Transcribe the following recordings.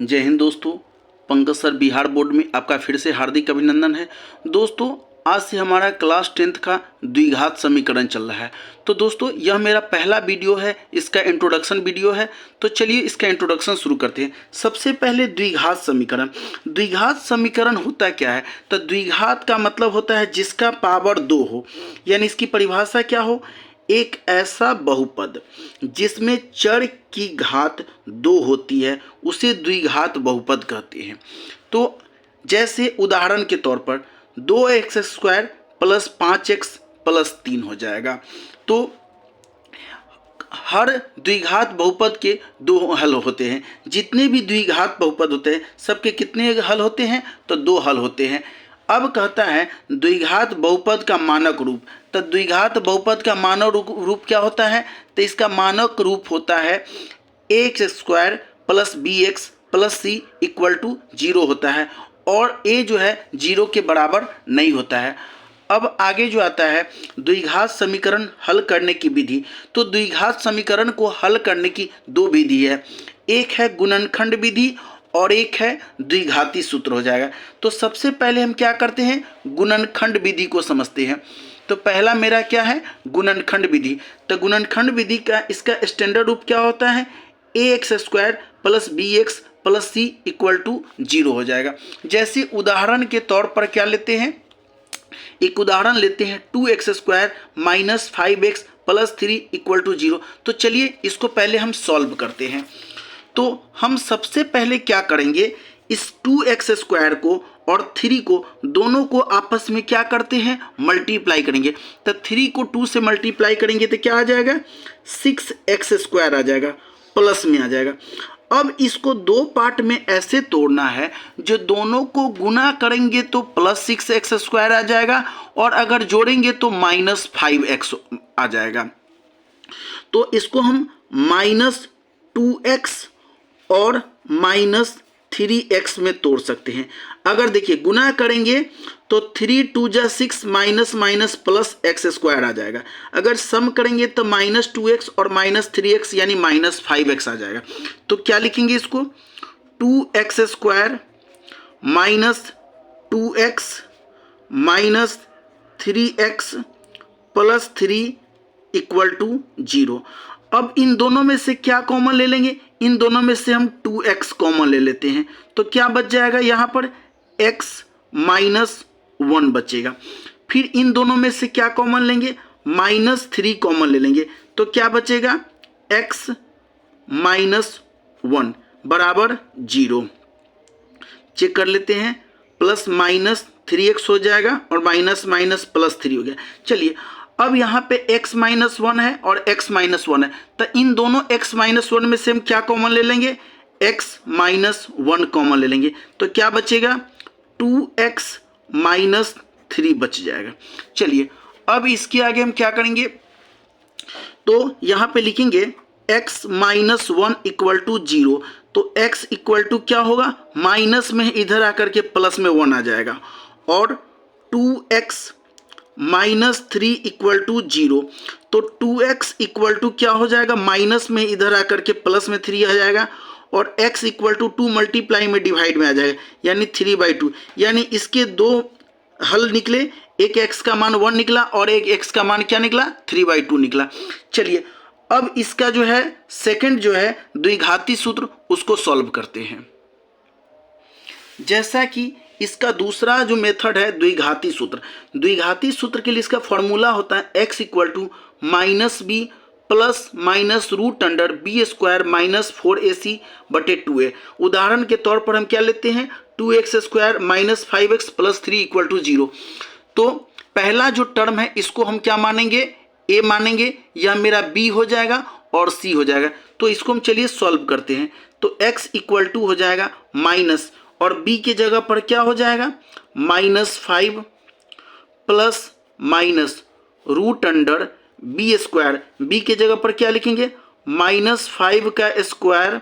जय हिंद दोस्तों। Pankaj sir Bihar board में आपका फिर से हार्दिक अभिनंदन है। दोस्तों आज से हमारा क्लास 10th का द्विघात समीकरण चल रहा है। तो दोस्तों यह मेरा पहला वीडियो है, इसका इंट्रोडक्शन वीडियो है। तो चलिए इसका इंट्रोडक्शन शुरू करते हैं। सबसे पहले द्विघात समीकरण। द्विघात समीकरण होता क्या है? तो द्विघात का मतलब होता है जिसका पावर 2 हो, यानी इसकी परिभाषा क्या हो? एक ऐसा बहुपद जिसमें चर की घात 2 होती है उसे द्विघात बहुपद कहते हैं। तो जैसे उदाहरण के तौर पर 2x² प्लस 5x प्लस 3 हो जाएगा। तो हर द्विघात बहुपद के दो हल होते हैं। जितने भी द्विघात बहुपद होते हैं सबके कितने हल होते हैं? तो 2 हल होते हैं। अब कहता है द्विघात बहुपद का मानक रूप। तो द्विघात बहुपद का मानक रूप क्या होता है? तो इसका मानक रूप होता है ax² plus bx plus c equal to 0 होता है, और a जो है 0 के बराबर नहीं होता है। अब आगे जो आता है द्विघात समीकरण हल करने की विधि। तो द्विघात समीकरण को हल करने की 2 विधि है, एक है गुणनखंड विधि और एक है द्विघाती सूत्र हो जाएगा। तो सबसे पहले हम क्या करते हैं? गुणनखंड विधि को समझते हैं। तो पहला मेरा क्या है? गुणनखंड विधि। तो गुणनखंड विधि का इसका स्टैंडर्ड रूप क्या होता है? ax² plus bx plus c equal to 0 हो जाएगा। जैसे उदाहरण के तौर पर क्या लेते हैं? एक उदाहरण लेते हैं 2x² minus 5x plus 3 equal to 0। तो चलिए इसको पहले हम सॉल्व करते हैं। तो हम सबसे पहले क्या करेंगे, इस 2x² को और 3 को दोनों को आपस में क्या करते हैं? मल्टीप्लाई करेंगे। तो 3 को 2 से मल्टीप्लाई करेंगे तो क्या आ जाएगा? 6x² आ जाएगा, प्लस में आ जाएगा। अब इसको 2 पार्ट में ऐसे तोड़ना है जो दोनों को गुना करेंगे तो प्लस 6x² आ जाएगा, और अगर जोड़ेंगे तो माइनस 5x आ जाएगा। तो इसको हम माइनस 2x और माइनस 3x में तोड़ सकते हैं। अगर देखिए गुना करेंगे तो 3 2 जा 6 माइनस माइनस प्लस x² आ जाएगा। अगर सम करेंगे तो माइनस 2x और माइनस 3x यानी माइनस 5x आ जाएगा। तो क्या लिखेंगे इसको? 2x² minus 2x minus 3x plus 3 equal to 0। अब इन दोनों में से क्या कॉमन ले लेंगे? इन दोनों में से हम 2x कॉमन ले लेते हैं। तो क्या बच जाएगा? यहाँ पर x माइनस 1 बचेगा। फिर इन दोनों में से क्या कॉमन लेंगे? माइनस 3 कॉमन ले लेंगे। तो क्या बचेगा? x माइनस 1 बराबर 0। चेक कर लेते हैं। प्लस माइनस 3x हो जाएगा और माइनस माइनस प्लस 3 हो गया। चलिए अब यहाँ पे x माइनस 1 है और x माइनस 1 है। तो इन दोनों x माइनस 1 में से हम क्या कॉमन ले लेंगे? x माइनस 1 कॉमन ले लेंगे। तो क्या बचेगा? 2x माइनस 3 बच जाएगा। चलिए अब इसके आगे हम क्या करेंगे? तो यहाँ पे लिखेंगे x माइनस 1 इक्वल टू 0। तो x इक्वल टू क्या होगा? माइनस में इधर आकर के प्लस में 1 आ जाएगा, और 2x माइनस 3 इक्वल टू 0। तो 2x इक्वल टू क्या हो जाएगा? माइनस में इधर आकर के प्लस में 3 आ जाएगा, और x इक्वल टू 2 मल्टीप्लाई में डिवाइड में आ जाएगा, यानी 3/2। यानी इसके 2 हल निकले, एक x का मान 1 निकला और एक x का मान क्या निकला? 3/2 निकला। चलिए अब इसका जो है सेकंड जो है द्विघाती सूत्र उसको सॉल्व करते हैं। जैसा कि इसका दूसरा जो मेथड है द्विघाती सूत्र। द्विघाती सूत्र के लिए इसका फॉर्मूला होता है x equal to minus B plus minus root under b² minus 4ac बटे 2a। उदाहरण के तौर पर हम क्या लेते हैं? 2x² minus 5x plus 3 equal to 0। तो पहला जो टर्म है इसको हम क्या मानेंगे? a मानेंगे, यह मेरा b हो जाएगा और c हो जाएगा। तो इसको हम चलिए सॉल्व करते हैं। तो x इक्वल टू हो जाएगा माइनस, और b की जगह पर क्या हो जाएगा? -5 plus minus root under b²। b की जगह पर क्या लिखेंगे? -5 का स्क्वायर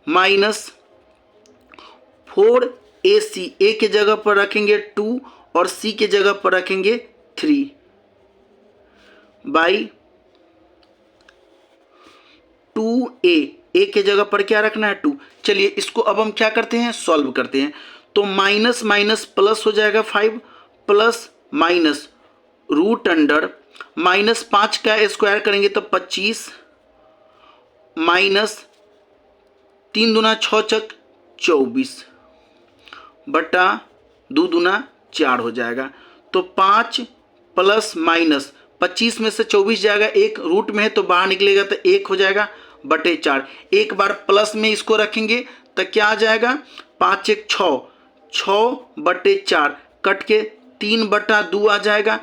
माइनस 4ac। a की जगह पर रखेंगे 2 और c की जगह पर रखेंगे 3 बाई 2a ए के जगह पर क्या रखना है 2। चलिए इसको अब हम क्या करते हैं, सॉल्व करते हैं। तो माइनस माइनस प्लस हो जाएगा 5 प्लस माइनस रूट अंडर -5 का स्क्वायर करेंगे तो 25 माइनस 3 दूना 6 चक 24 बटा 2 दूना 4 हो जाएगा। तो 5 प्लस माइनस 25 में से 24 जाएगा, एक रूट में है तो बाहर निकलेगा तो 1 हो जाएगा बटे 4। एक बार प्लस में इसको रखेंगे तो क्या आ जाएगा 5 1 6 6 बटे 4 कट के 3 बटा 2 आ जाएगा।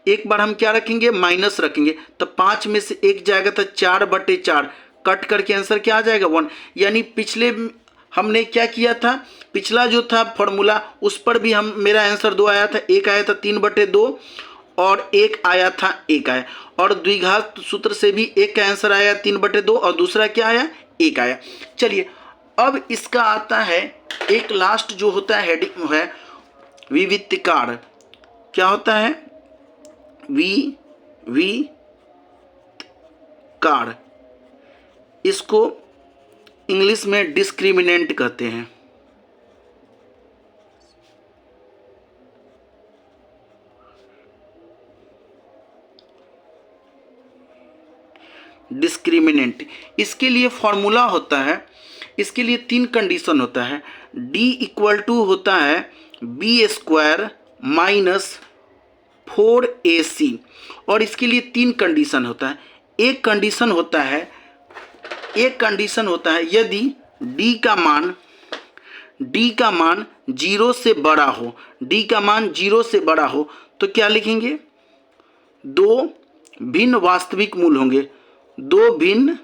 एक बार हम क्या रखेंगे माइनस रखेंगे तो 5 में से 1 जाएगा तो 4 बटे 4 कट करके आंसर क्या आ जाएगा 1। यानी पिछले हमने क्या किया था, पिछला जो था फॉर्मूला उस पर भी मेरा आंसर 2 आया था, एक आया था 3 बटे 2 और एक आया था 1 आया, और द्विघात सूत्र से भी एक का आंसर आया 3 बटे 2 और दूसरा क्या आया 1 आया। चलिए अब इसका आता है एक लास्ट जो होता है हेडिंग है विविक्तकार। क्या होता है विविक्तकार, इसको इंग्लिश में डिस्क्रिमिनेंट कहते हैं। डिस्क्रिमिनेंट, इसके लिए फॉर्मूला होता है, इसके लिए 3 कंडीशन होता है। d = होता है b स्क्वायर माइनस 4ac, और इसके लिए 3 कंडीशन होता है। एक कंडीशन होता है यदि d का मान 0 से बड़ा हो, d का मान 0 से बड़ा हो तो क्या लिखेंगे, 2 भिन्न वास्तविक मूल होंगे, 2 भिन्न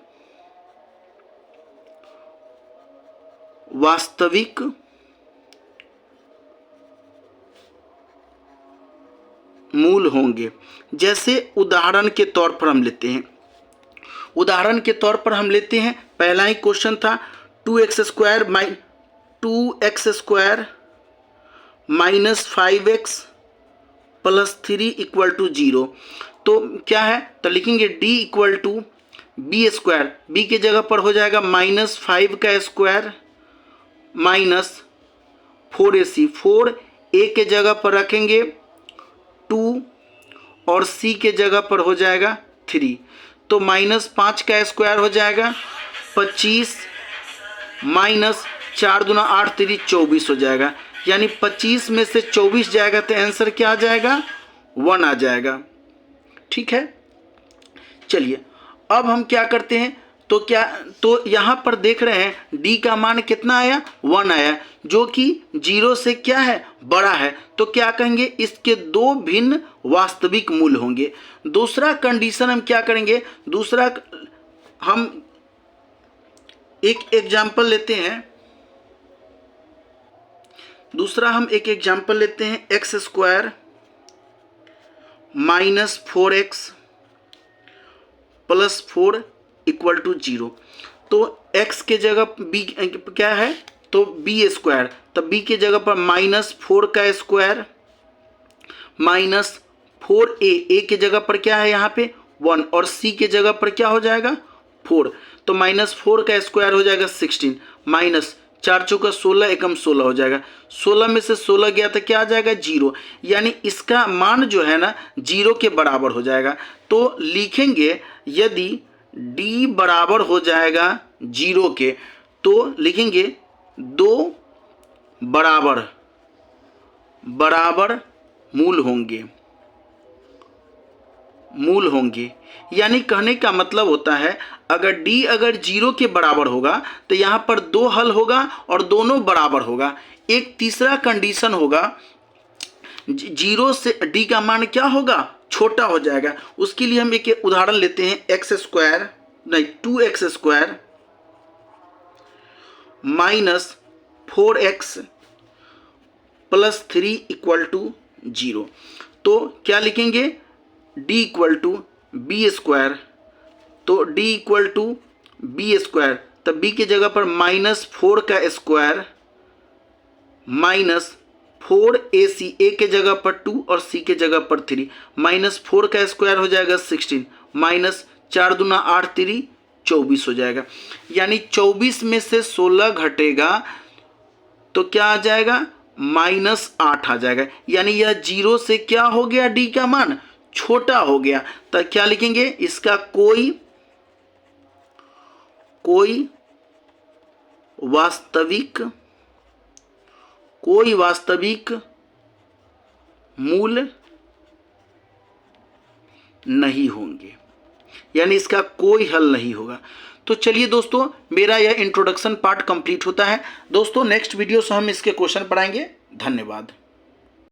वास्तविक मूल होंगे। जैसे उदाहरण के तौर पर हम लेते हैं, पहला ही क्वेश्चन था 2x square minus 5x plus 3 = 0। तो क्या है, तो लिखेंगे d = b स्क्वायर, b के जगह पर हो जाएगा -5 का स्क्वायर माइनस 4ac, 4 a के जगह पर रखेंगे 2 और c के जगह पर हो जाएगा 3, तो -5 का स्क्वायर हो जाएगा 25 माइनस 4 दूना 8 3 24 हो जाएगा। यानी 25 में से 24 जाएगा तो आंसर क्या आ जाएगा 1 आ जाएगा। ठीक है, चलिए अब हम क्या करते हैं, तो यहाँ पर देख रहे हैं d का मान कितना आया 1 आया, जो कि 0 से क्या है बड़ा है, तो क्या कहेंगे इसके 2 भिन्न वास्तविक मूल होंगे। दूसरा कंडीशन हम क्या करेंगे, दूसरा हम एक एग्जाम्पल लेते हैं, x square minus 4x plus 4 = 0। तो x के जगह b क्या है, तो b स्क्वायर, तो b के जगह पर -4 का स्क्वायर माइनस 4a के जगह पर क्या है यहाँ पे 1 और c के जगह पर क्या हो जाएगा 4, तो -4 का स्क्वायर हो जाएगा 16 माइनस 4 चौका 16 एकम 16 हो जाएगा, 16 में से 16 गया तो क्या आ जाएगा 0। यानी इसका मान जो है ना 0 के बराबर हो जाएगा। तो लिखेंगे यदि d बराबर हो जाएगा 0 के तो लिखेंगे 2 बराबर मूल होंगे। यानी कहने का मतलब होता है अगर d अगर 0 के बराबर होगा तो यहाँ पर 2 हल होगा और दोनों बराबर होगा। एक तीसरा कंडीशन होगा 0 से d का मान क्या होगा छोटा हो जाएगा। उसके लिए हम एक उदाहरण लेते हैं 2x square minus 4x plus 3 = 0। तो क्या लिखेंगे d = b स्क्वायर, तो d = b स्क्वायर, तो b की जगह पर -4 का स्क्वायर माइनस 4ac, a के जगह पर 2 और c के जगह पर 3, -4 का स्क्वायर हो जाएगा 16 माइनस 4 दूना 8 3 24 हो जाएगा। यानी 24 में से 16 घटेगा तो क्या आ जाएगा, -8 आ जाएगा। यानी यह 0 से क्या हो गया, डी का मान छोटा हो गया। तो क्या लिखेंगे, इसका कोई वास्तविक मूल नहीं होंगे, यानी इसका कोई हल नहीं होगा। तो चलिए दोस्तों, मेरा यह इंट्रोडक्शन पार्ट कंप्लीट होता है। दोस्तों नेक्स्ट वीडियो से हम इसके क्वेश्चन पढ़ाएंगे। धन्यवाद।